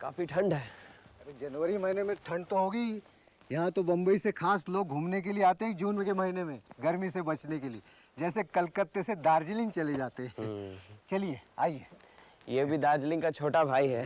काफी ठंड है। अरे जनवरी महीने में ठंड तो होगी। यहाँ तो बम्बई से खास लोग घूमने के लिए आते हैं जून के महीने में, गर्मी से बचने के लिए। जैसे कलकत्ते से दार्जिलिंग चले जाते हैं। चलिए आइए। ये भी दार्जिलिंग का छोटा भाई है।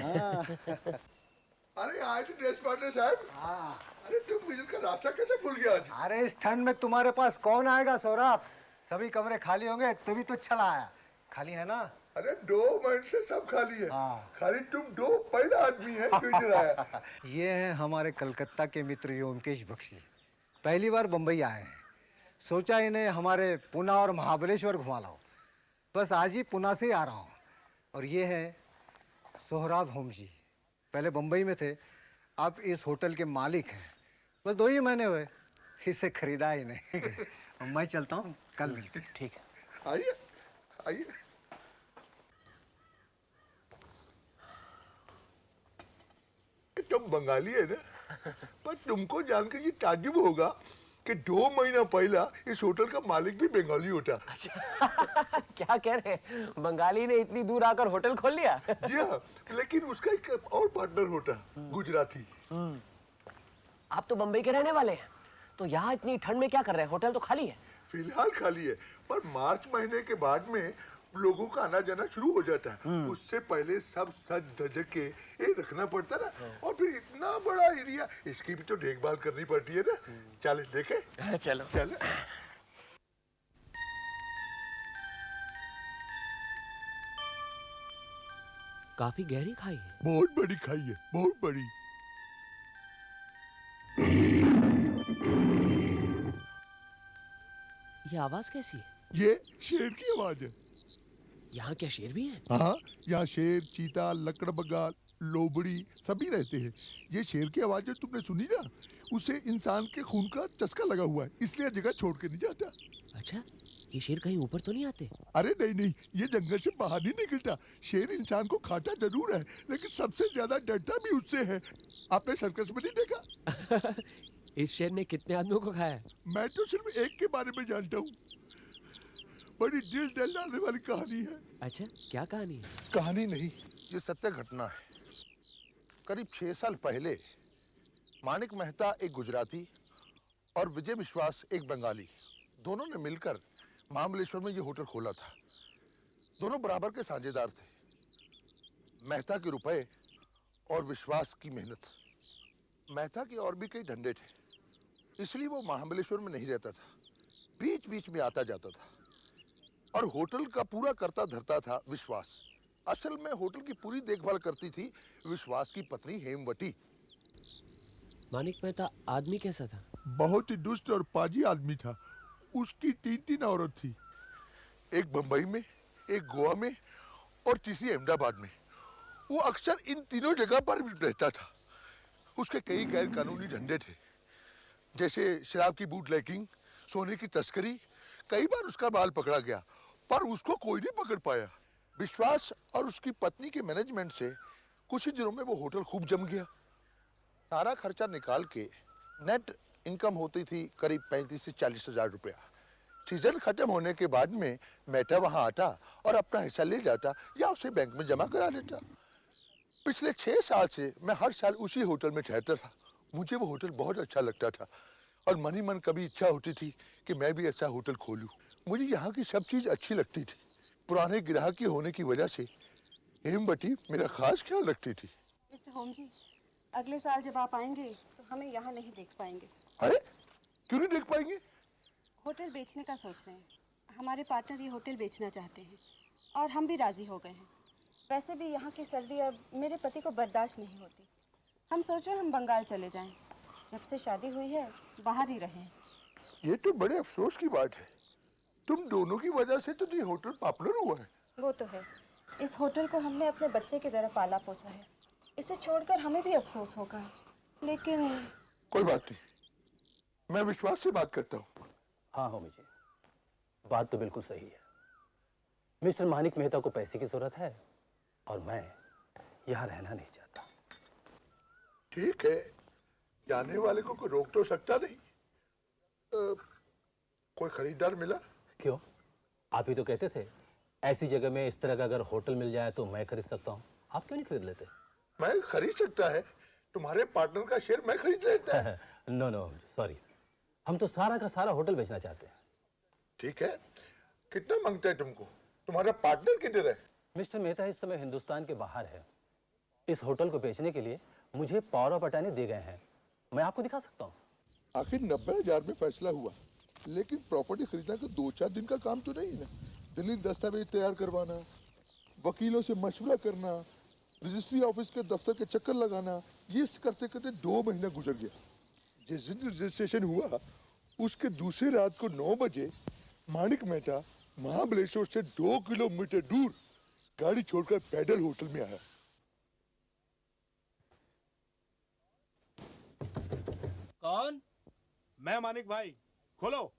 अरे आज देशपांडे साहब। हाँ। अरे तुम विजिट का रास्ता कैसे खुल गया आज? अरे इस ठंड में तुम्हारे पास कौन आएगा सौरभ? सभी कमरे खाली होंगे तभी तो चला आया। खाली है ना? अरे 2 महीने से सब खाली है। हाँ। खाली तुम 2 पहला आदमी है जो इधर आया। ये हैं हमारे कलकत्ता के मित्र योमकेश बख्शी। पहली बार बम्बई आए हैं। सोचा इन्हें हमारे पुणे और महाबलेश्वर घुमा लाओ। बस आज ही पुणे से आ रहा हूँ। और ये है सोहराब होम जी। पहले बम्बई में थे, अब इस होटल के मालिक हैं। बस 2 ही महीने हुए, इसे खरीदा ही नहीं। मैं चलता हूँ, कल मिलते हैं। ठीक है। आइए आइए। तुम बंगाली है ना, पर तुमको जान के ये ताज्जुब होगा कि 2 महीना पहला इस होटल का मालिक भी बंगाली होता। क्या कह रहे हैं? बंगाली ने इतनी दूर आकर होटल खोल लिया? जी हाँ, लेकिन उसका एक और पार्टनर होता, गुजराती। आप तो बम्बई के रहने वाले हैं, तो यहाँ इतनी ठंड में क्या कर रहे हैं? होटल तो खाली है। फिलहाल खाली है, पर मार्च महीने के बाद में लोगों का आना जाना शुरू हो जाता है। उससे पहले सब सज धज के ये रखना पड़ता ना। और फिर इतना बड़ा एरिया, इसकी भी तो देखभाल करनी पड़ती है ना। चले देखे। चलो चले। काफी गहरी खाई है। बहुत बड़ी खाई है, बहुत बड़ी। ये आवाज कैसी है? ये शेर की आवाज है। यहाँ क्या शेर भी है? हाँ, यहाँ शेर, चीता, लकड़बग्गा, लोबड़ी सभी रहते हैं। ये शेर की आवाज जो तुमने सुनी ना, उसे इंसान के खून का चस्का लगा हुआ है, इसलिए जगह छोड़ के नहीं जाता। अच्छा, ये शेर कहीं ऊपर तो नहीं आते? अरे नहीं नहीं, ये जंगल से बाहर नहीं निकलता। शेर इंसान को खाता जरूर है, लेकिन सबसे ज्यादा डरता भी उससे है। आपने सर्कस में नहीं देखा? इस शेर ने कितने आदमियों को खाया है? मैं तो सिर्फ एक के बारे में जानता हूँ। बड़ी दिल दहलाने वाली कहानी है। अच्छा, क्या कहानी है? कहानी नहीं, ये सत्य घटना है। करीब 6 साल पहले मानिक मेहता एक गुजराती और विजय विश्वास एक बंगाली, दोनों ने मिलकर महाबलेश्वर में ये होटल खोला था। दोनों बराबर के साझेदार थे। मेहता के रुपए और विश्वास की मेहनत। मेहता के और भी कई धंधे थे, इसलिए वो महाबलेश्वर में नहीं रहता था, बीच बीच में आता जाता था। और होटल का पूरा करता धरता था विश्वास। असल में होटल की पूरी देखभाल करती थी विश्वास की पत्नी हेमवती। मानिक मेहता आदमी कैसा था? बहुत ही दुष्ट और पाजी आदमी था। उसकी 3 औरत थी, एक बंबई में, एक गोवा में और तीसरी अहमदाबाद में। वो अक्सर इन तीनों जगह पर भी रहता था। उसके कई गैर कानूनी धंधे थे, जैसे शराब की बूटलेगिंग, सोने की तस्करी। कई बार उसका बाल पकड़ा गया, पर उसको कोई नहीं पकड़ पाया। विश्वास और उसकी पत्नी के मैनेजमेंट से कुछ ही दिनों में वो होटल खूब जम गया। सारा खर्चा निकाल के नेट इनकम होती थी करीब 35 से 40 हजार रुपया। सीजन खत्म होने के बाद में मेहता वहां आता और अपना हिस्सा ले जाता या उसे बैंक में जमा करा देता। पिछले 6 साल से मैं हर साल उसी होटल में ठहरता था। मुझे वो होटल बहुत अच्छा लगता था और मन ही मन कभी इच्छा होती थी कि मैं भी ऐसा होटल खोलूं। मुझे यहाँ की सब चीज अच्छी लगती थी। पुराने ग्राहक होने की वजह से हेमवती मेरा खास ख्याल रखती थी। मिस्टर होम जी, अगले साल जब आप आएंगे तो हमें यहाँ नहीं देख पाएंगे। अरे क्यों नहीं देख पाएंगे? होटल बेचने का सोच रहे हैं। हमारे पार्टनर ये होटल बेचना चाहते हैं और हम भी राजी हो गए हैं। वैसे भी यहाँ की सर्दी अब मेरे पति को बर्दाश्त नहीं होती। हम सोच रहे हैं हम बंगाल चले जाएं। जब से शादी हुई है बाहर ही रहें। ये तो बड़े अफसोस की बात है। तुम दोनों की वजह से तो ये होटल पॉपुलर हुआ है। वो तो है, इस होटल को हमने अपने बच्चे की तरह पाला पोसा है। इसे छोड़कर हमें भी अफसोस होगा, लेकिन कोई बात नहीं, मैं विश्वास से बात करता हूँ। हाँ होमी जी, बात तो बिल्कुल सही है। मिस्टर मानिक मेहता को पैसे की जरूरत है और मैं यहाँ रहना नहीं चाहता। ठीक है, जाने वाले को कोई रोक तो सकता नहीं। कोई खरीदार मिला? क्यों, आप ही तो कहते थे ऐसी जगह में इस तरह का अगर होटल मिल जाए तो मैं खरीद सकता हूँ। आप क्यों नहीं खरीद लेते? मैं खरीद सकता है, तुम्हारे पार्टनर का शेयर मैं खरीद लेता है। नो नो सॉरी, हम तो सारा का सारा होटल बेचना चाहते हैं। ठीक है, कितना मांगता है तुमको? तुम्हारा पार्टनर किधर है? मिस्टर मेहता इस समय हिंदुस्तान के बाहर है। इस होटल को बेचने के लिए मुझे पावर ऑफ अटॉर्नी दे गए हैं। मैं आपको दिखा सकता हूँ। आखिर 90,000 में फैसला हुआ, लेकिन प्रॉपर्टी खरीदना तो 2-4 दिन का काम तो नहीं है ना। दलील दस्तावेज तैयार करवाना, वकीलों से मशवरा करना, रजिस्ट्री ऑफिस के दफ्तर के चक्कर लगाना, ये करते करते 2 महीना गुजर गया। जिस दिन रजिस्ट्रेशन हुआ उसके दूसरे रात को 9 बजे माणिक मेहता महाबलेश्वर से 2 किलोमीटर दूर गाड़ी छोड़कर पैदल होटल में आया। कौन? मैं मानिक भाई, खोलो।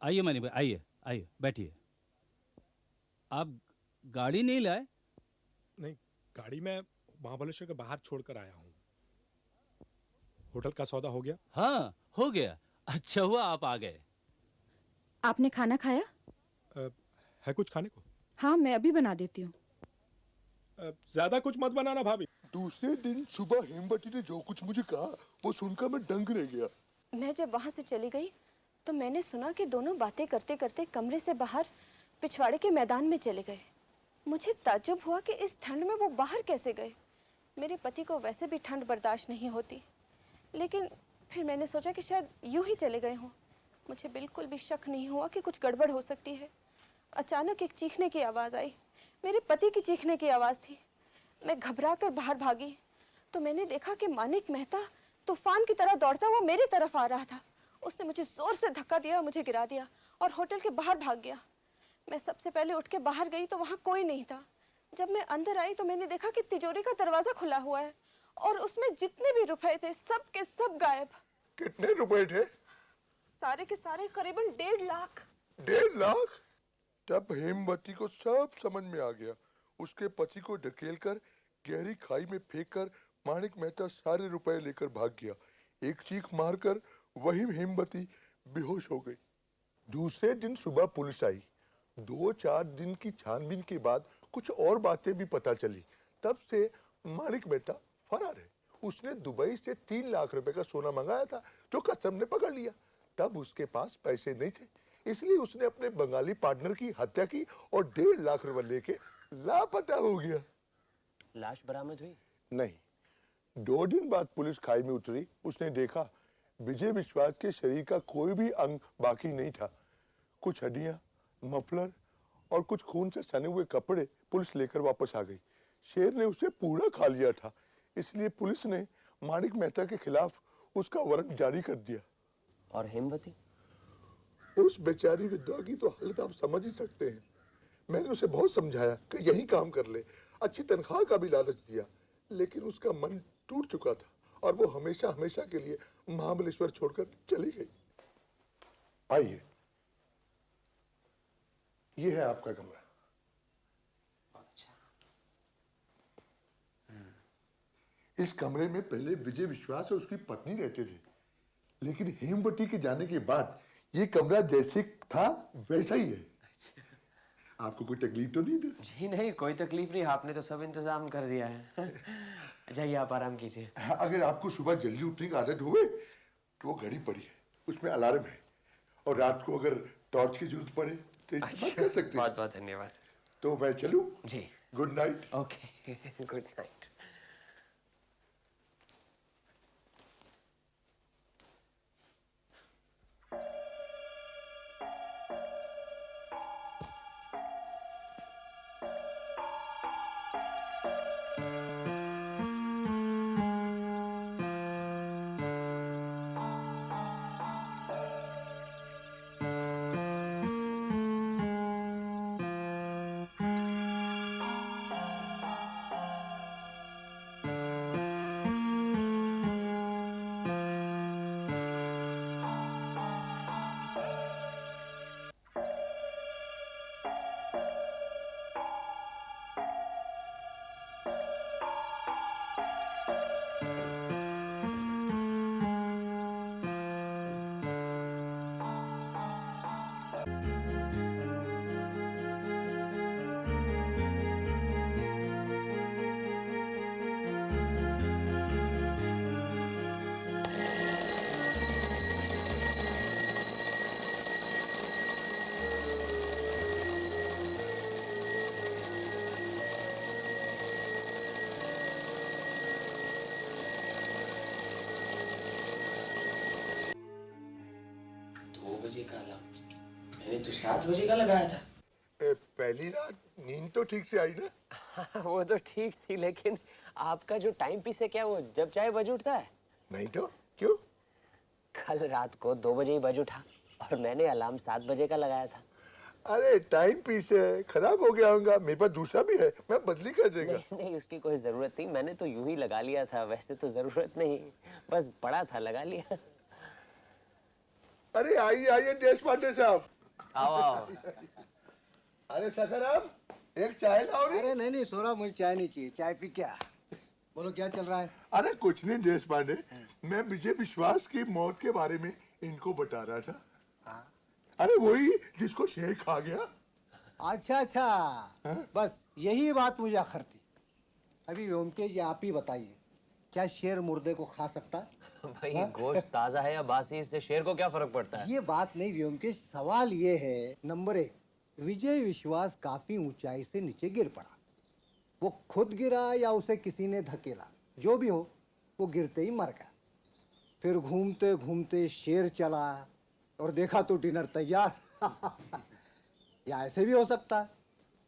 आइए मानिक भाई, आइए आइए बैठिए। आप गाड़ी नहीं लाए? नहीं, गाड़ी मैं महाबलेश्वर के बाहर छोड़कर आया हूँ। होटल का सौदा हो गया? हाँ हो गया। अच्छा हुआ आप आ गए। आपने खाना खाया? है कुछ खाने को? हाँ, मैं अभी बना देती हूँ। ज्यादा कुछ मत बनाना भाभी। दूसरे दिन सुबह हेमवती ने जो कुछ मुझे कहा वो सुनकर मैं दंग रह गया। मैं जब वहाँ से चली गई तो मैंने सुना कि दोनों बातें करते करते कमरे से बाहर पिछवाड़े के मैदान में चले गए। मुझे ताज्जुब हुआ कि इस ठंड में वो बाहर कैसे गए। मेरे पति को वैसे भी ठंड बर्दाश्त नहीं होती, लेकिन फिर मैंने सोचा कि शायद यूं ही चले गए हों। मुझे बिल्कुल भी शक नहीं हुआ कि कुछ गड़बड़ हो सकती है। अचानक एक चीखने की आवाज़ आई। मेरे पति की चीखने की आवाज़ थी। मैं घबरा कर बाहर भागी तो मैंने देखा कि मानिक मेहता तूफान की तरह दौड़ता हुआ मेरी तरफ आ रहा था। उसने मुझे जोर से धक्का दिया, मुझे गिरा दिया और होटल के बाहर भाग गया। मैं सबसे पहले उठ के बाहर गई तो वहाँ कोई नहीं था। जब मैं अंदर आई तो मैंने देखा कि तिजोरी का दरवाज़ा खुला हुआ है और उसमें जितने भी रुपए थे सब के सब गायब। कितने रुपए थे? सारे के सारे करीबन 1.5 लाख। 1.5 लाख? तब हेमवती को सब समझ में आ गया। उसके पति को ढकेलकर गहरी खाई में फेंककर माणिक मेहता सारे रुपए लेकर भाग गया। एक चीख मारकर वही हेमवती बेहोश हो गई। दूसरे दिन सुबह पुलिस आई। 2-4 दिन की छानबीन के बाद कुछ और बातें भी पता चली। तब से माणिक मेहता फरार है। उसने दुबई से 3 लाख रुपए का सोना मंगाया था जो कस्टम ने पकड़ लिया। तब उसके पास पैसे नहीं थे, इसलिए उसने अपने बंगाली पार्टनर की हत्या की और 1.5 लाख रुपए लेके लापता हो गया। लाश बरामद हुई? नहीं। 2 दिन बाद पुलिस खाई में उतरी। उसने देखा विजय विश्वास के शरीर का कोई भी अंग बाकी नहीं था। कुछ हड्डियां, मफलर और कुछ खून से सने हुए कपड़े पुलिस लेकर वापस आ गई। शेर ने उसे पूरा खा लिया था, इसलिए पुलिस ने माणिक मेहता के खिलाफ उसका वारंट जारी कर दिया। और हेमवती? उस बेचारी विधवा की तो हालत आप समझ ही सकते हैं। मैंने उसे बहुत समझाया कि यही काम कर ले, अच्छी तनख्वाह का भी लालच दिया, लेकिन उसका मन टूट चुका था और वो हमेशा हमेशा के लिए महाबलेश्वर छोड़कर चली गई। आइए, ये है आपका कमरा। बहुत अच्छा। इस कमरे में पहले विजय विश्वास और उसकी पत्नी रहते थे, लेकिन हेमवती के जाने के बाद ये कमरा जैसे था वैसा ही है। आपको कोई तकलीफ तो नहीं दे? जी नहीं, कोई तकलीफ नहीं। आपने तो सब इंतजाम कर दिया है। जाइए, आप आराम कीजिए। अगर आपको सुबह जल्दी उठने की आदत हुए तो वो घड़ी पड़ी है, उसमें अलार्म है, और रात को अगर टॉर्च की जरूरत पड़े तो इस्तेमाल कर सकते हैं। बहुत बहुत धन्यवाद। तो मैं चलूं? जी। Good night. Okay, good night. बजे का अलार्म? मैंने तो 7 बजे का लगाया था। पहली रात नींद तो ठीक से आई ना? वो तो ठीक थी, लेकिन आपका जो टाइम पीस है क्या वो जब चाहे बज उठता है? नहीं तो क्यों? कल रात को 2 बजे ही बज उठा और मैंने अलार्म 7 बजे का लगाया था। अरे टाइम पीस है, खराब हो गया होगा। मेरे पास दूसरा भी है, मैं बदली कर देगा। नहीं नहीं, उसकी कोई जरूरत नहीं, मैंने तो यूं ही लगा लिया था। वैसे तो जरूरत नहीं, बस पड़ा था लगा लिया। अरे आइए आइए देशपांडे साहब। आओ आओ। अरे सखाराम, एक चाय लाओ रे। अरे नहीं नहीं सोरा, मुझे चाय नहीं चाहिए। चाय पी क्या? बोलो क्या चल रहा है? अरे कुछ नहीं देशपांडे, मैं विजय विश्वास की मौत के बारे में इनको बता रहा था। अरे वही जिसको शेर खा गया। अच्छा अच्छा, बस यही बात मुझे आखिर थी। अभी व्योमकेश जी आप ही बताइए, क्या शेर मुर्दे को खा सकता है? भाई गोश्त ताजा है या बासी, इससे शेर को क्या फर्क पड़ता है? ये बात नहीं व्योमकेश, सवाल ये है, नंबर 1, विजय विश्वास काफी ऊंचाई से नीचे गिर पड़ा। वो खुद गिरा या उसे किसी ने धकेला, जो भी हो वो गिरते ही मर गया। फिर घूमते घूमते शेर चला और देखा तो डिनर तैयार। या ऐसे भी हो सकता है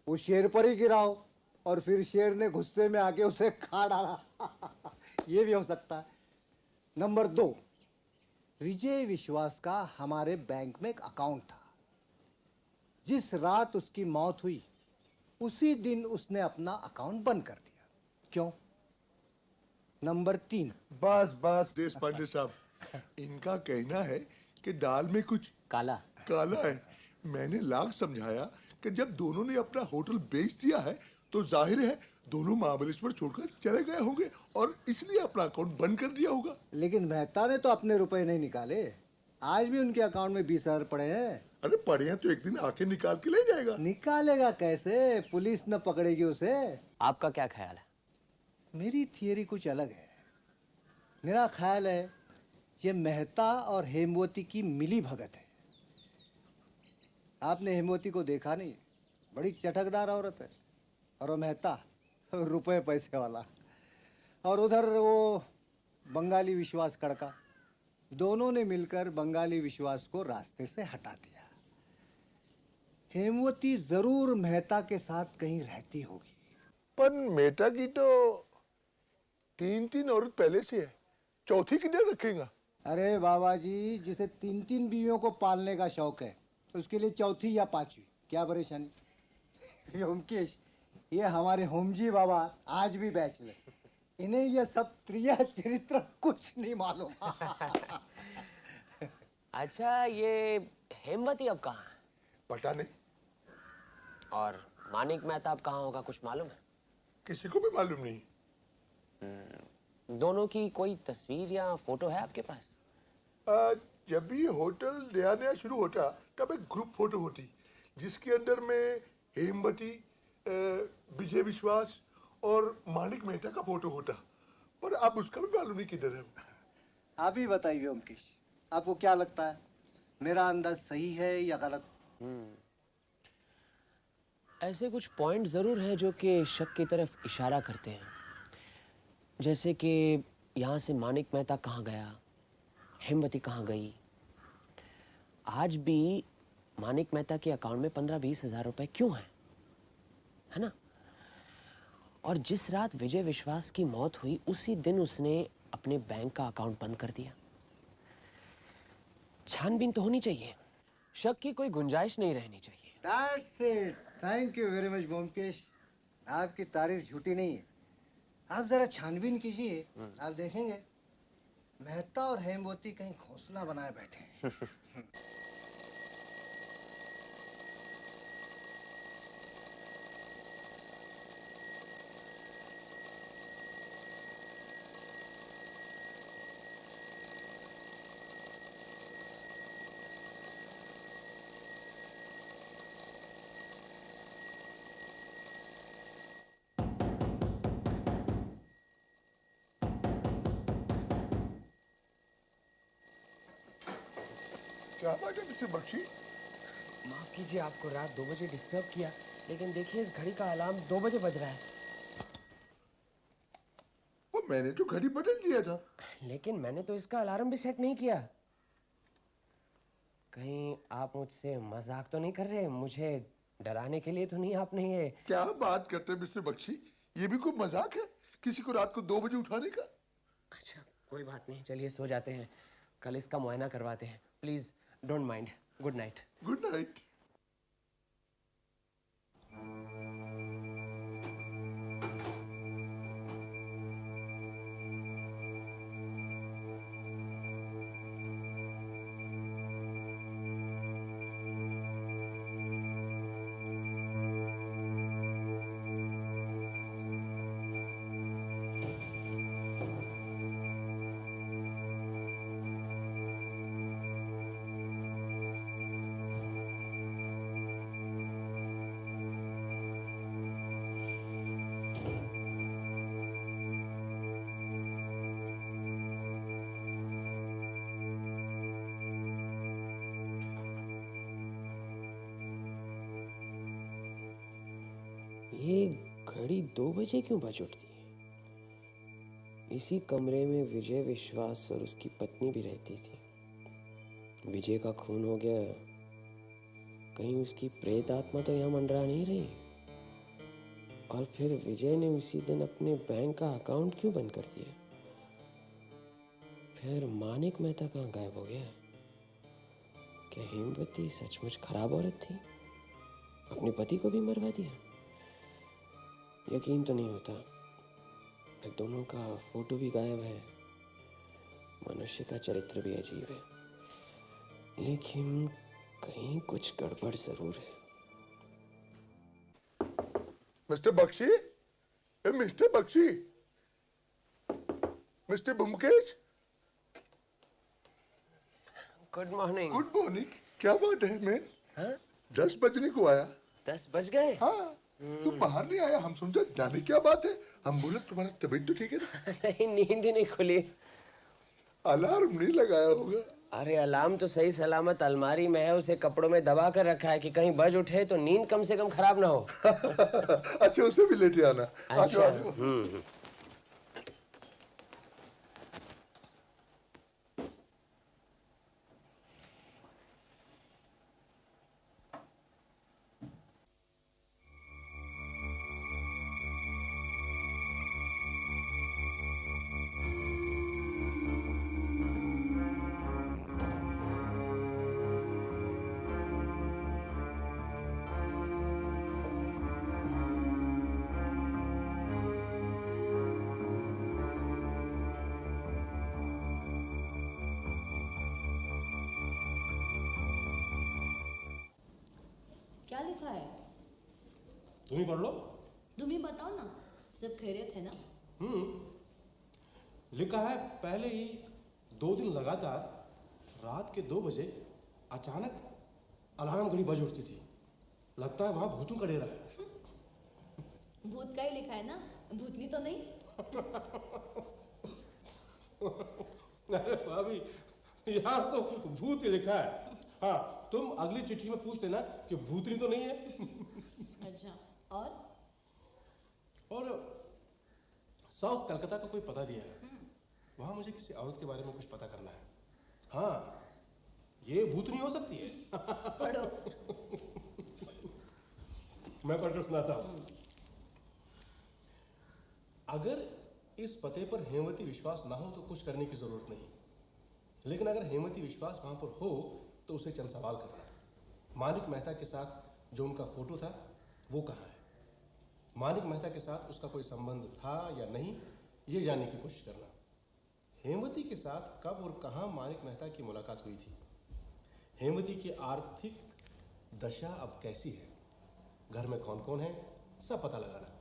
वो शेर पर ही गिरा हो और फिर शेर ने गुस्से में आके उसे खा डाला। ये भी हो सकता है। नंबर 2, विजय विश्वास का हमारे बैंक में एक अकाउंट था। जिस रात उसकी मौत हुई उसी दिन उसने अपना अकाउंट बंद कर दिया। क्यों? नंबर 3, बस बस देशपांडे साहब, इनका कहना है कि दाल में कुछ काला। काला है। मैंने लाख समझाया कि जब दोनों ने अपना होटल बेच दिया है तो जाहिर है दोनों महाबलेश्वर छोड़कर चले गए होंगे और इसलिए अपना अकाउंट बंद कर दिया होगा। लेकिन मेहता ने तो अपने रुपए नहीं निकाले। आज भी उनके अकाउंट में 20,000 पड़े हैं। अरे पढ़े हैं तो एक दिन आके निकाल के ले जाएगा। निकालेगा कैसे? पुलिस न पकड़ेगी उसे। आपका क्या ख्याल है? मेरी थियरी कुछ अलग है। मेरा ख्याल है ये मेहता और हेमवती की मिली भगत है। आपने हेमवती को देखा नहीं, बड़ी चटकदार औरत है, और वो मेहता रुपए पैसे वाला। और उधर वो बंगाली विश्वास कड़का, दोनों ने मिलकर बंगाली विश्वास को रास्ते से हटा दिया। हेमवती जरूर मेहता के साथ कहीं रहती होगी। पर मेटा की तो 3 औरत पहले से है, चौथी किधर रखेगा? अरे बाबा जी, जिसे 3 बीवियों को पालने का शौक है उसके लिए चौथी या 5वीं क्या परेशानी? व्योमकेश, ये हमारे होमजी बाबा आज भी बैचलर, इन्हें ये सब क्रिया चरित्र कुछ नहीं मालूम। अच्छा, ये हेमवती अब कहाँ है? पता नहीं, और मानिक मेहता अब कहाँ होगा, कुछ मालूम है? किसी को भी मालूम नहीं। दोनों की कोई तस्वीर या फोटो है आपके पास? जब भी होटल नया नया शुरू होता तब एक ग्रुप फोटो होती जिसके अंदर में हेमवती, विजय विश्वास और मानिक मेहता का फोटो होता, पर अब उसका भी मालूम नहीं किधर है। आप ही बताइए व्योमकेश, आपको क्या लगता है, मेरा अंदाज सही है या गलत? ऐसे कुछ पॉइंट जरूर हैं जो कि शक की तरफ इशारा करते हैं। जैसे कि यहाँ से मानिक मेहता कहाँ गया, हेमवती कहाँ गई। आज भी मानिक मेहता के अकाउंट में 15-20 हजार रुपए क्यों हैं, है ना? और जिस रात विजय विश्वास की मौत हुई उसी दिन उसने अपने बैंक का अकाउंट बंद कर दिया। छानबीन तो होनी चाहिए, शक की कोई गुंजाइश नहीं रहनी चाहिए। That's it. Thank you very much Byomkesh. आपकी तारीफ झूठी नहीं है। आप जरा छानबीन कीजिए, आप देखेंगे मेहता और हेमवती कहीं घोंसला बनाए बैठे हैं। क्या बात है मिस्टर बख्शी? माफ कीजिए आपको रात 2 बजे डिस्टर्ब किया, लेकिन देखिए इस घड़ी का अलार्म 2 बजे बज रहा है। वो मैंने तो घड़ी बदल दिया था। लेकिन मैंने तो इसका अलार्म भी सेट नहीं किया। कहीं आप मुझसे मजाक तो नहीं कर रहे? मुझे डराने के लिए तो नहीं आपने ये? क्या बात करते हैं मिस्टर बख्शी, ये भी कोई मजाक है किसी को रात को 2 बजे उठाने का? अच्छा कोई बात नहीं, चलिए सो जाते हैं, कल इसका मुआयना करवाते हैं। Please don't mind. Good night. Good night. ये घड़ी 2 बजे क्यों बज उठती है? इसी कमरे में विजय विश्वास और उसकी पत्नी भी रहती थी। विजय का खून हो गया, कहीं उसकी प्रेत आत्मा तो यहाँ मंडरा नहीं रही? और फिर विजय ने उसी दिन अपने बैंक का अकाउंट क्यों बंद कर दिया? फिर मानिक मेहता कहाँ गायब हो गया? क्या हेमवती सचमुच खराब औरत थी? अपने पति को भी मरवा दिया? यकीन तो नहीं होता। दोनों का फोटो भी गायब है। मनुष्य का चरित्र भी अजीब है, लेकिन कहीं कुछ गड़बड़ जरूर है। Mr Bakshi, Mr Bakshi, Mr Byomkesh. Good morning. Good morning. क्या बात है मैं? हाँ? 10 बजने को आया। 10 बज गए? हाँ, तुम बाहर नहीं आया, हम समझा जाने क्या बात है। हम बोले तुम्हारा तबीयत तो ठीक है ना? नहीं, नींद ही नहीं खुली। अलार्म नहीं लगाया होगा? अरे अलार्म तो सही सलामत अलमारी में है, उसे कपड़ों में दबा कर रखा है कि कहीं बज उठे तो नींद कम से कम खराब ना हो। अच्छा, उसे भी लेते आना। अच्छा। क्या लिखा है? तुम ही पढ़ लो। तुम ही बताओ ना, सब खैरियत है ना? लिखा है, पहले ही 2 दिन लगातार रात के 2 बजे अचानक अलार्म घड़ी बज उठती थी। लगता है वहां भूतों का डेरा है। भूत का ही लिखा है ना, भूतनी तो नहीं? अरे भाभी, यहाँ तो भूत ही लिखा है। हाँ, तुम अगली चिट्ठी में पूछ लेना कि भूतनी तो नहीं है। अच्छा, और साउथ कलकत्ता का कोई पता दिया है, वहां मुझे किसी औरत के बारे में कुछ पता करना है। हाँ, ये भूतनी हो सकती है। पढ़ो। मैं पढ़कर सुनाता हूं। अगर इस पते पर हेमवती विश्वास ना हो तो कुछ करने की जरूरत नहीं, लेकिन अगर हेमवती विश्वास वहां पर हो तो उसे चंद सवाल करना। मानिक मेहता के साथ जो उनका फोटो था वो कहाँ है? मानिक मेहता के साथ उसका कोई संबंध था या नहीं, ये जानने की कोशिश करना। हेमवती के साथ कब और कहाँ मानिक मेहता की मुलाकात हुई थी? हेमवती की आर्थिक दशा अब कैसी है? घर में कौन कौन है, सब पता लगाना।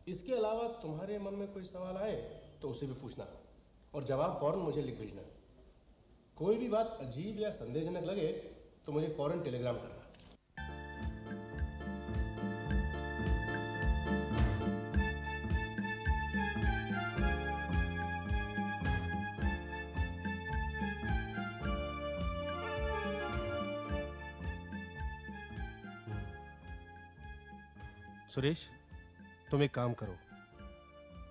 इसके अलावा तुम्हारे मन में कोई सवाल आए तो उसे भी पूछना और जवाब फौरन मुझे लिख भेजना। कोई भी बात अजीब या संदेहजनक लगे तो मुझे फौरन टेलीग्राम करना। सुरेश, तुम एक काम करो,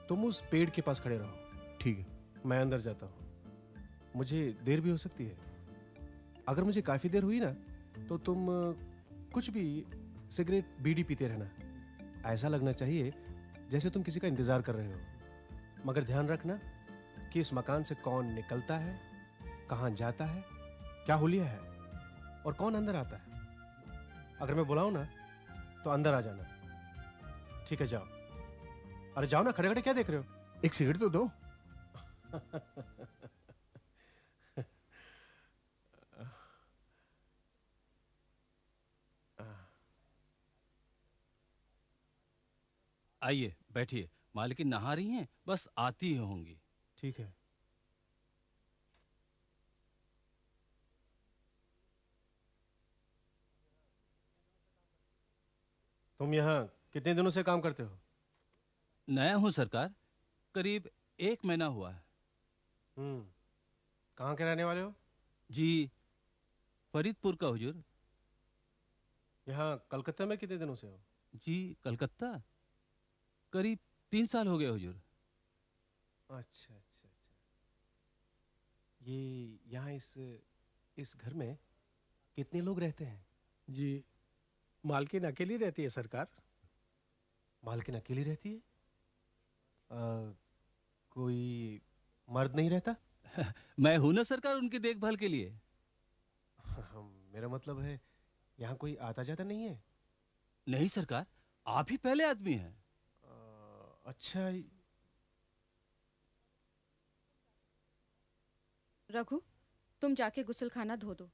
तुम उस पेड़ के पास खड़े रहो। ठीक है, मैं अंदर जाता हूँ, मुझे देर भी हो सकती है। अगर मुझे काफ़ी देर हुई ना तो तुम कुछ भी सिगरेट बीड़ी पीते रहना। ऐसा लगना चाहिए जैसे तुम किसी का इंतज़ार कर रहे हो। मगर ध्यान रखना कि इस मकान से कौन निकलता है, कहाँ जाता है, क्या हुलिया है और कौन अंदर आता है। अगर मैं बुलाऊं ना तो अंदर आ जाना। ठीक है, जाओ। अरे जाओ ना, खड़े खड़े क्या देख रहे हो? एक सिगरेट तो दो। आइए बैठिए। मालकिन नहा रही हैं, बस आती ही होंगी। ठीक है। तुम यहाँ कितने दिनों से काम करते हो? नया हूँ सरकार, करीब 1 महीना हुआ है। कहाँ के रहने वाले हो? जी, फरीदपुर का हुजूर। यहाँ कलकत्ता में कितने दिनों से हो? जी, कलकत्ता करीब 3 साल हो गए हुजूर। अच्छा अच्छा अच्छा। ये यहाँ इस घर में कितने लोग रहते हैं? जी, मालकिन अकेली रहती है सरकार। मालकिन अकेली रहती है? कोई मर्द नहीं रहता? मैं हूं ना सरकार उनकी देखभाल के लिए। मेरा मतलब है यहाँ कोई आता जाता नहीं है? नहीं सरकार, आप ही पहले आदमी हैं। अच्छा। रघु, तुम जाके गुसलखाना धो दो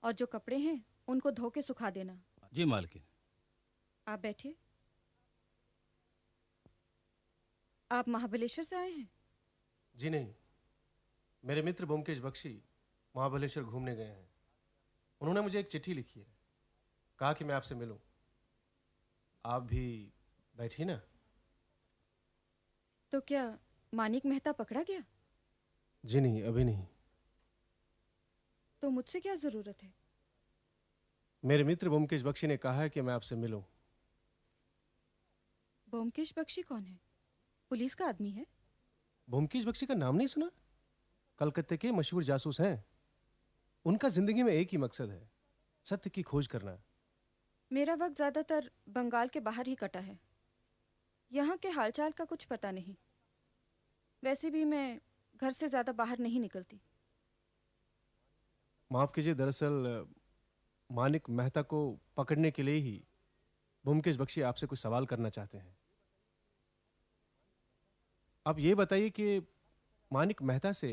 और जो कपड़े हैं उनको धो के सुखा देना। जी मालकिन। आप बैठिए। आप महाबलेश्वर से आए हैं? जी नहीं, मेरे मित्र ब्योमकेश बख्शी महाबलेश्वर घूमने गए हैं। उन्होंने मुझे एक चिट्ठी लिखी है, कहा कि मैं आपसे मिलूं। आप भी बैठिए ना। तो क्या मानिक मेहता पकड़ा गया? जी नहीं, अभी नहीं। तो मुझसे क्या जरूरत है? मेरे मित्र ब्योमकेश बख्शी ने कहा है कि मैं आपसे मिलूं। ब्योमकेश बख्शी कौन है? पुलिस का आदमी है? ब्योमकेश बख्शी का नाम नहीं सुना? कलकत्ते के मशहूर जासूस हैं। उनका जिंदगी में एक ही मकसद है, सत्य की खोज करना। मेरा वक्त ज्यादातर बंगाल के बाहर ही कटा है। यहाँ के हालचाल का कुछ पता नहीं। वैसे भी मैं घर से ज्यादा बाहर नहीं निकलती। माफ कीजिए, दरअसल मानिक मेहता को पकड़ने के लिए ही ब्योमकेश बख्शी आपसे कुछ सवाल करना चाहते हैं। आप ये बताइए कि मानिक मेहता से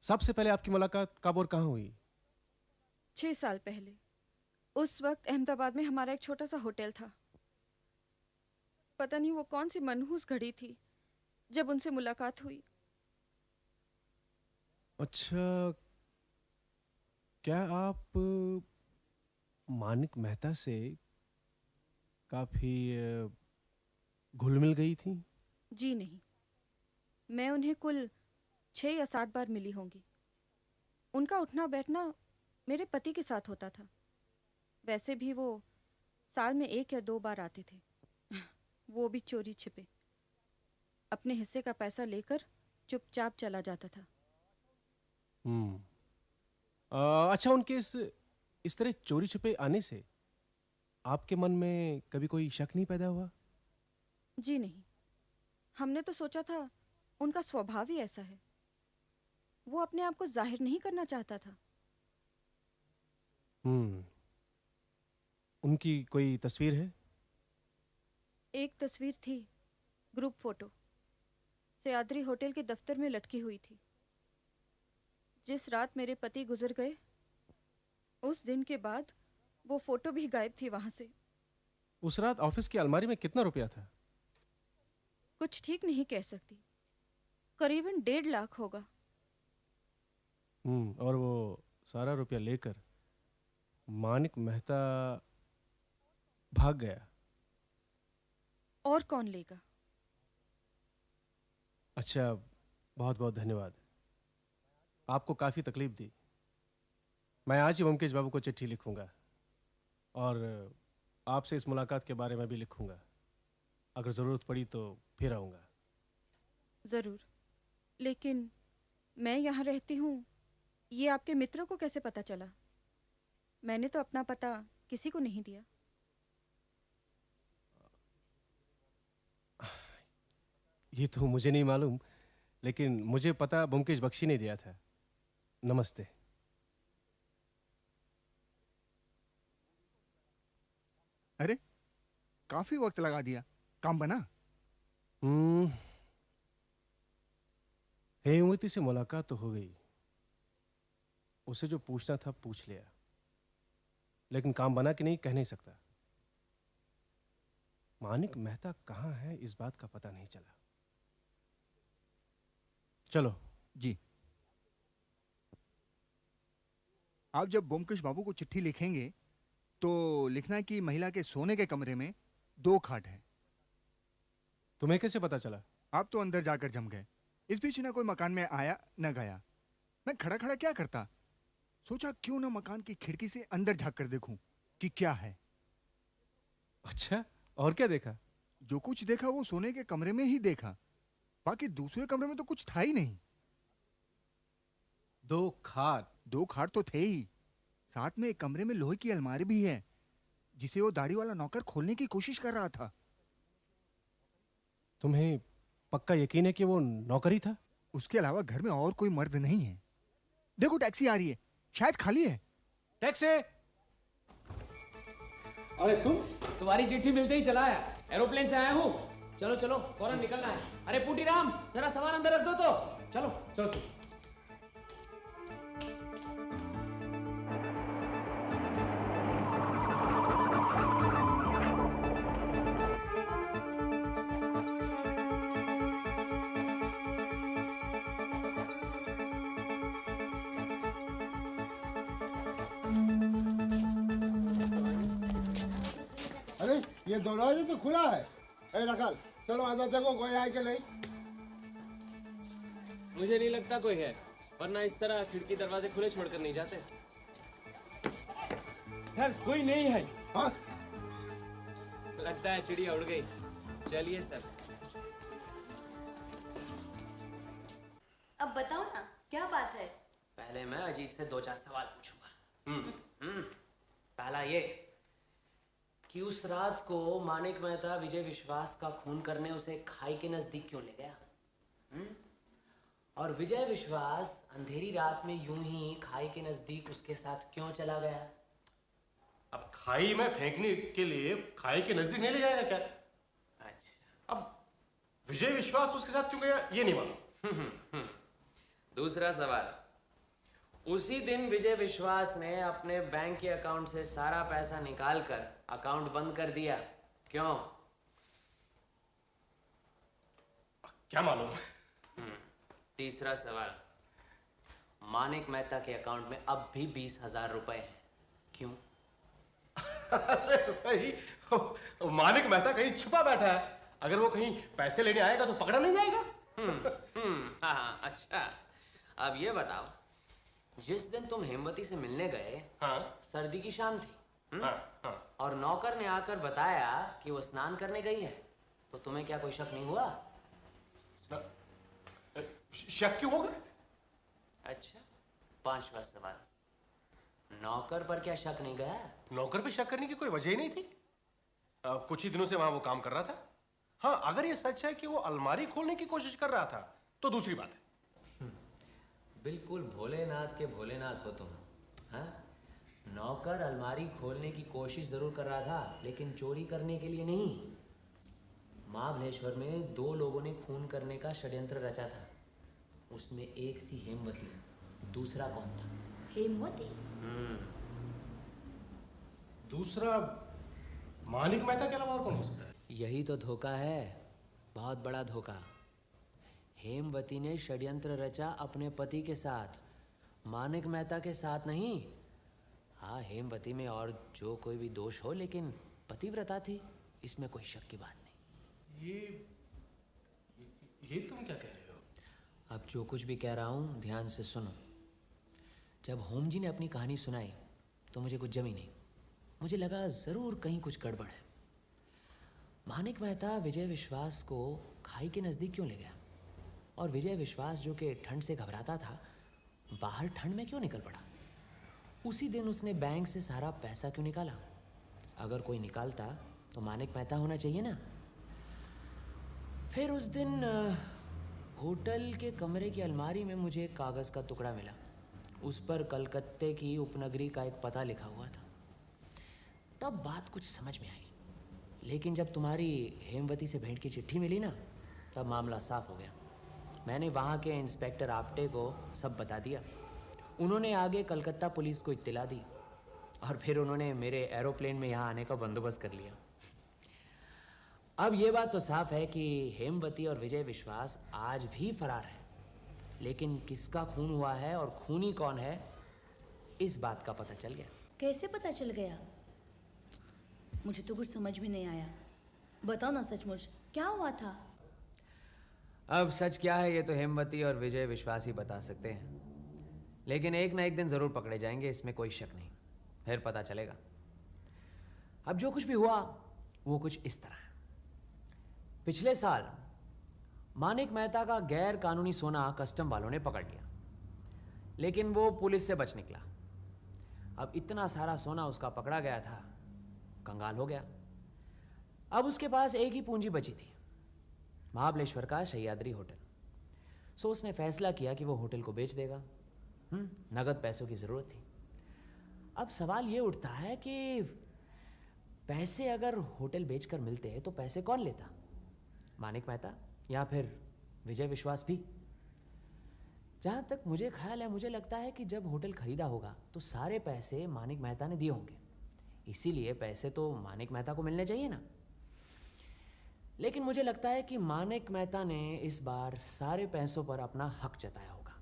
सबसे पहले आपकी मुलाकात कब और कहाँ हुई? 6 साल पहले। उस वक्त अहमदाबाद में हमारा एक छोटा सा होटल था। पता नहीं वो कौन सी मनहूस घड़ी थी जब उनसे मुलाकात हुई। अच्छा, क्या आप मानिक मेहता से काफी घुल मिल गई थी? जी नहीं, मैं उन्हें कुल 6 या 7 बार मिली होंगी। उनका उठना बैठना मेरे पति के साथ होता था। वैसे भी वो साल में 1 या 2 बार आते थे, वो भी चोरी छिपे। अपने हिस्से का पैसा लेकर चुपचाप चला जाता था। अच्छा, उनके इस तरह चोरी छुपे आने से आपके मन में कभी कोई शक नहीं पैदा हुआ? जी नहीं, हमने तो सोचा था उनका स्वभाव ही ऐसा है। वो अपने आप को जाहिर नहीं करना चाहता था। उनकी कोई तस्वीर है? एक तस्वीर थी, ग्रुप फोटो, सयाद्री होटल के दफ्तर में लटकी हुई थी। जिस रात मेरे पति गुजर गए, उस दिन के बाद वो फोटो भी गायब थी वहां से। उस रात ऑफिस की अलमारी में कितना रुपया था? कुछ ठीक नहीं कह सकती, करीबन 1.5 लाख होगा। और वो सारा रुपया लेकर मानिक मेहता भाग गया? और कौन लेगा? अच्छा, बहुत बहुत धन्यवाद। आपको काफी तकलीफ दी। मैं आज ही ब्योमकेश बाबू को चिट्ठी लिखूंगा और आपसे इस मुलाकात के बारे में भी लिखूंगा। अगर जरूरत पड़ी तो फिर आऊंगा। जरूर, लेकिन मैं यहाँ रहती हूँ ये आपके मित्र को कैसे पता चला? मैंने तो अपना पता किसी को नहीं दिया। ये तो मुझे नहीं मालूम, लेकिन मुझे पता ब्योमकेश बख्शी ने दिया था। नमस्ते। अरे काफी वक्त लगा दिया, काम बना? हेमवती से मुलाकात तो हो गई, उसे जो पूछना था पूछ लिया, लेकिन काम बना कि नहीं कह नहीं सकता। मानिक मेहता कहाँ है इस बात का पता नहीं चला। चलो। जी। आप जब ब्योमकेश बाबू को चिट्ठी लिखेंगे तो लिखना कि महिला के सोने के कमरे में 2 खाट हैं। तुम्हें कैसे पता चला? आप तो अंदर जाकर जम गए। इस बीच ना कोई मकान में आया न गया। मैं खड़ा खड़ा क्या करता, सोचा क्यों ना मकान की खिड़की से अंदर झांक कर देखूं कि क्या है। अच्छा, और क्या देखा? जो कुछ देखा वो सोने के कमरे में ही देखा, बाकी दूसरे कमरे में तो कुछ था ही नहीं। 2 खाट? 2 खाट तो थे ही, साथ में एक कमरे में लोहे की अलमारी भी है, जिसे वो दाढ़ी वाला नौकर खोलने की कोशिश कर रहा था। तुम्हें पक्का यकीन है कि वो नौकर ही था? उसके अलावा घर में और कोई मर्द नहीं है। देखो टैक्सी आ रही है, शायद खाली है। टैक्सी! अरे तुम्हारी चिट्ठी मिलते ही चला आया, एरोप्लेन से आया हूँ। चलो चलो फौरन निकलना है। अरे पुटीराम, जरा सामान अंदर रख दो तो। चलो चलो चलो। अरे ये दरवाजा तो खुला है। ए रखल, चलो अंदर देखो कोई आए कि नहीं। मुझे नहीं लगता कोई है, वरना इस तरह खिड़की दरवाजे खुले छोड़कर नहीं जाते। सर कोई नहीं है। हाँ? लगता है चिड़िया उड़ गई। चलिए सर। अब बताओ ना क्या बात है। पहले मैं अजीत से 2-4 सवाल पूछूंगा। पहला ये कि उस रात को मानिक मेहता विजय विश्वास का खून करने उसे खाई के नजदीक क्यों ले गया? और विजय विश्वास अंधेरी रात में यूं ही खाई के नजदीक उसके साथ क्यों चला गया? अब खाई में फेंकने के लिए खाई के नजदीक नहीं ले जाएगा क्या? अच्छा। अब विजय विश्वास उसके साथ क्यों गया ये नहीं मालूम। दूसरा सवाल, उसी दिन विजय विश्वास ने अपने बैंक के अकाउंट से सारा पैसा निकालकर अकाउंट बंद कर दिया, क्यों? क्या मालूम। तीसरा सवाल, मानिक मेहता के अकाउंट में अब भी 20,000 रुपए हैं, क्यों? अरे भाई, मानिक मेहता कहीं छुपा बैठा है, अगर वो कहीं पैसे लेने आएगा तो पकड़ा नहीं जाएगा। हाँ, अच्छा। अब ये बताओ, जिस दिन तुम हेमवती से मिलने गए, सर्दी की शाम थी, और नौकर ने आकर बताया कि वो स्नान करने गई है, तो तुम्हें क्या कोई शक नहीं हुआ? शक क्यों होगा? अच्छा। 5वां सवाल, नौकर पर क्या शक नहीं गया? नौकर पे शक करने की कोई वजह ही नहीं थी। कुछ ही दिनों से वहां वो काम कर रहा था। हाँ, अगर ये सच है कि वो अलमारी खोलने की कोशिश कर रहा था तो दूसरी बात है। बिल्कुल भोलेनाथ के भोलेनाथ हो तुम। हाँ, नौकर अलमारी खोलने की कोशिश जरूर कर रहा था, लेकिन चोरी करने के लिए नहीं। महाबलेश्वर में 2 लोगों ने खून करने का षड्यंत्र रचा था, उसमें एक थी हेमवती, दूसरा कौन था? हेमवती? दूसरा मानिक मेहता के अलावा और कौन हो सकता है? यही तो धोखा है, बहुत बड़ा धोखा। हेमवती ने षड्यंत्र रचा अपने पति के साथ, मानिक मेहता के साथ नहीं। हाँ, हेमवती में और जो कोई भी दोष हो, लेकिन पतिव्रता थी, इसमें कोई शक की बात नहीं। ये तुम क्या कह रहे हो? अब जो कुछ भी कह रहा हूँ ध्यान से सुनो। जब होम जी ने अपनी कहानी सुनाई तो मुझे कुछ जमी नहीं। मुझे लगा जरूर कहीं कुछ गड़बड़ है। मानिक मेहता विजय विश्वास को खाई के नजदीक क्यों ले गया? और विजय विश्वास जो कि ठंड से घबराता था, बाहर ठंड में क्यों निकल पड़ा? उसी दिन उसने बैंक से सारा पैसा क्यों निकाला? अगर कोई निकालता तो मानिक मेहता होना चाहिए ना। फिर उस दिन होटल के कमरे की अलमारी में मुझे एक कागज़ का टुकड़ा मिला। उस पर कलकत्ते की उपनगरी का एक पता लिखा हुआ था। तब बात कुछ समझ में आई, लेकिन जब तुम्हारी हेमवती से भेंट की चिट्ठी मिली ना, तब मामला साफ हो गया। मैंने वहाँ के इंस्पेक्टर आप्टे को सब बता दिया। उन्होंने आगे कलकत्ता पुलिस को इत्तला दी और फिर उन्होंने मेरे एरोप्लेन में यहाँ आने का बंदोबस्त कर लिया। अब ये बात तो साफ है कि हेमवती और विजय विश्वास आज भी फरार है, लेकिन किसका खून हुआ है और खूनी कौन है, इस बात का पता चल गया। कैसे पता चल गया? मुझे तो कुछ समझ में नहीं आया। बताओ ना सचमुच क्या हुआ था? अब सच क्या है ये तो हेमवती और विजय विश्वास ही बता सकते हैं, लेकिन एक ना एक दिन जरूर पकड़े जाएंगे, इसमें कोई शक नहीं। फिर पता चलेगा। अब जो कुछ भी हुआ वो कुछ इस तरह है। पिछले साल मानिक मेहता का गैर कानूनी सोना कस्टम वालों ने पकड़ लिया, लेकिन वो पुलिस से बच निकला। अब इतना सारा सोना उसका पकड़ा गया था, कंगाल हो गया। अब उसके पास एक ही पूंजी बची थी, महाबलेश्वर का सह्याद्री होटल। सो उसने फैसला किया कि वो होटल को बेच देगा। नगद पैसों की ज़रूरत थी। अब सवाल ये उठता है कि पैसे अगर होटल बेचकर मिलते हैं तो पैसे कौन लेता? मानिक मेहता या फिर विजय विश्वास भी? जहाँ तक मुझे ख्याल है, मुझे लगता है कि जब होटल खरीदा होगा तो सारे पैसे मानिक मेहता ने दिए होंगे, इसीलिए पैसे तो मानिक मेहता को मिलने चाहिए ना। लेकिन मुझे लगता है कि मानिक मेहता ने इस बार सारे पैसों पर अपना हक जताया होगा।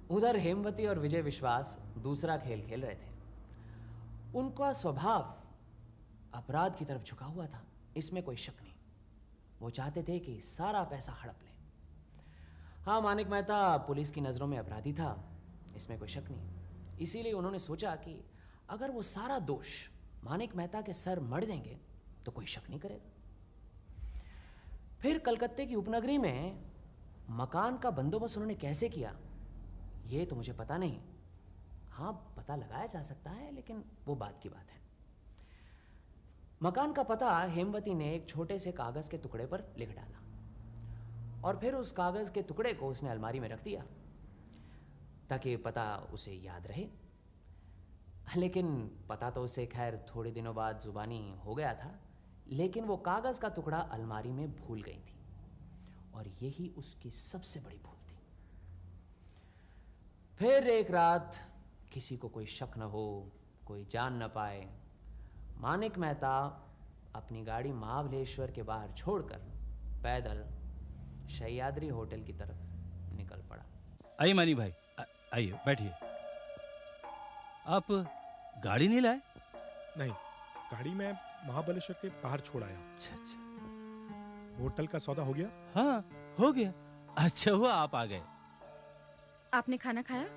उधर हेमवती और विजय विश्वास दूसरा खेल खेल रहे थे। उनका स्वभाव अपराध की तरफ झुका हुआ था, इसमें कोई शक नहीं। वो चाहते थे कि सारा पैसा हड़प लें। हाँ, मानिक मेहता पुलिस की नज़रों में अपराधी था, इसमें कोई शक नहीं। इसीलिए उन्होंने सोचा कि अगर वो सारा दोष मानिक मेहता के सर मढ़ देंगे तो कोई शक नहीं करेगा। फिर कलकत्ते की उपनगरी में मकान का बंदोबस्त उन्होंने कैसे किया ये तो मुझे पता नहीं। हाँ, पता लगाया जा सकता है, लेकिन वो बात की बात है। मकान का पता हेमवती ने एक छोटे से कागज के टुकड़े पर लिख डाला और फिर उस कागज के टुकड़े को उसने अलमारी में रख दिया ताकि पता उसे याद रहे। लेकिन पता तो उसे खैर थोड़े दिनों बाद जुबानी हो गया था, लेकिन वो कागज का टुकड़ा अलमारी में भूल गई थी और यही उसकी सबसे बड़ी भूल थी। फिर एक रात किसी को कोई शक न हो, कोई जान न पाए, मानिक मेहता अपनी गाड़ी महाबलेश्वर के बाहर छोड़कर पैदल सह्याद्री होटल की तरफ निकल पड़ा। आइए मानिक भाई, आइए बैठिए। आप गाड़ी नहीं लाए? नहीं, गाड़ी मैं महाबलेश्वर के बाहर छोड़ आया। अच्छा अच्छा। होटल का सौदा हो गया? हाँ, हो गया। अच्छा हुआ आप आ गए। आपने खाना खाया?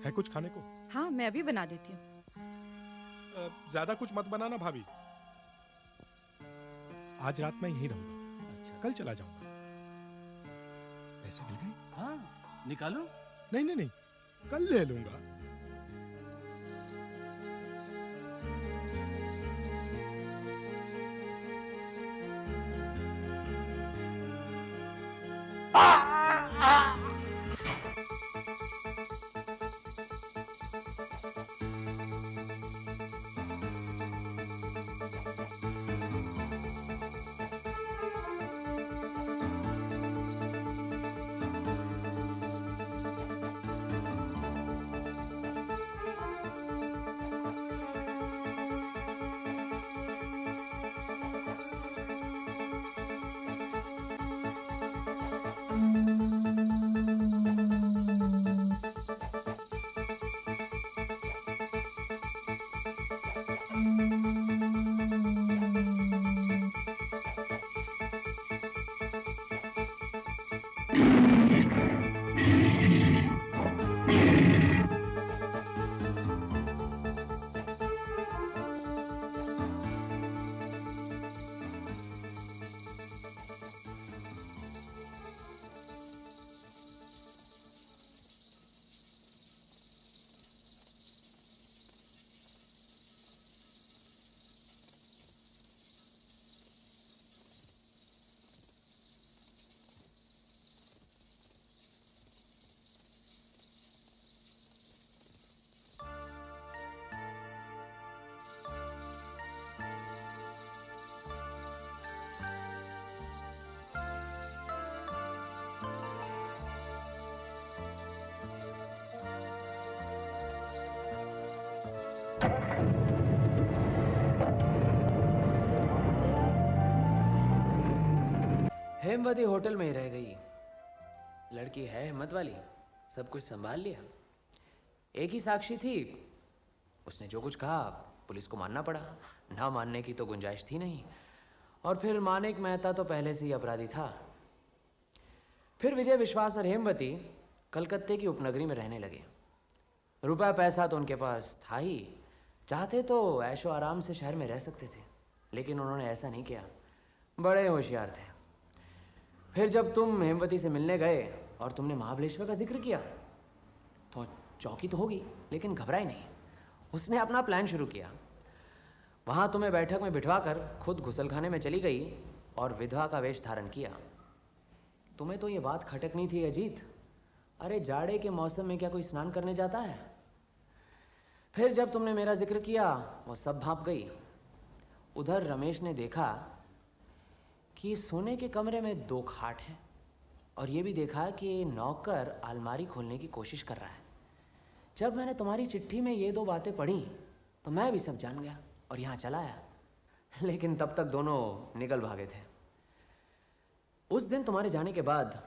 है कुछ खाने को? हाँ, मैं अभी बना देती हूँ। ज्यादा कुछ मत बनाना भाभी। आज रात मैं यहीं रहूंगा। अच्छा। कल चला जाऊंगा। पैसे मिल गए? हाँ, निकालो। नहीं नहीं नहीं, कल ले लूंगा। हेमवती होटल में ही रह गई। लड़की है हिम्मत वाली, सब कुछ संभाल लिया। एक ही साक्षी थी, उसने जो कुछ कहा पुलिस को मानना पड़ा, ना मानने की तो गुंजाइश थी नहीं। और फिर मानिक मेहता तो पहले से ही अपराधी था। फिर विजय विश्वास और हेमवती कलकत्ते की उपनगरी में रहने लगे। रुपया पैसा तो उनके पास था ही, चाहते तो ऐशो आराम से शहर में रह सकते थे, लेकिन उन्होंने ऐसा नहीं किया। बड़े होशियार थे। फिर जब तुम हेमवती से मिलने गए और तुमने महाबलेश्वर का जिक्र किया तो चौंकी तो होगी, लेकिन घबराई नहीं। उसने अपना प्लान शुरू किया। वहां तुम्हें बैठक में बिठवा कर खुद घुसलखाने में चली गई और विधवा का वेश धारण किया। तुम्हें तो ये बात खटकनी थी अजीत, अरे जाड़े के मौसम में क्या कोई स्नान करने जाता है? फिर जब तुमने मेरा जिक्र किया वो सब भाप गई। उधर रमेश ने देखा कि सोने के कमरे में 2 खाट हैं, और ये भी देखा कि नौकर अलमारी खोलने की कोशिश कर रहा है। जब मैंने तुम्हारी चिट्ठी में ये 2 बातें पढ़ी तो मैं भी सब जान गया और यहाँ चला आया, लेकिन तब तक दोनों निकल भागे थे। उस दिन तुम्हारे जाने के बाद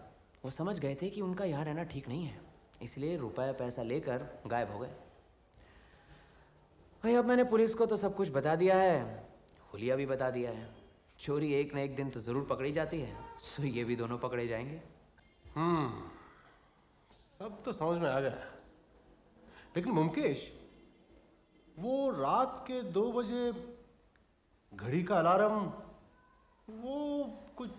वो समझ गए थे कि उनका यहाँ रहना ठीक नहीं है, इसलिए रुपया पैसा लेकर गायब हो गए। भाई अब मैंने पुलिस को तो सब कुछ बता दिया है, हुलिया भी बता दिया है। चोरी एक न एक दिन तो जरूर पकड़ी जाती है, सो ये भी दोनों पकड़े जाएंगे। सब तो समझ में आ गया, लेकिन मुमकेश, वो रात के 2 बजे घड़ी का अलार्म, वो कुछ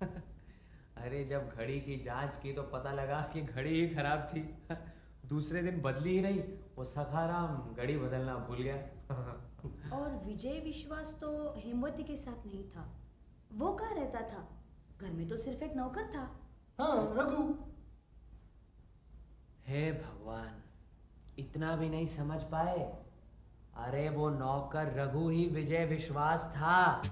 अरे जब घड़ी की जांच की तो पता लगा कि घड़ी ही खराब थी। दूसरे दिन बदली ही नहीं, वो सखाराम घड़ी बदलना भूल गया। और विजय विश्वास तो हेमवती के साथ नहीं था, वो कहाँ रहता था? घर में तो सिर्फ एक नौकर था। हाँ, रघु। हे भगवान, इतना भी नहीं समझ पाए? अरे वो नौकर रघु ही विजय विश्वास था।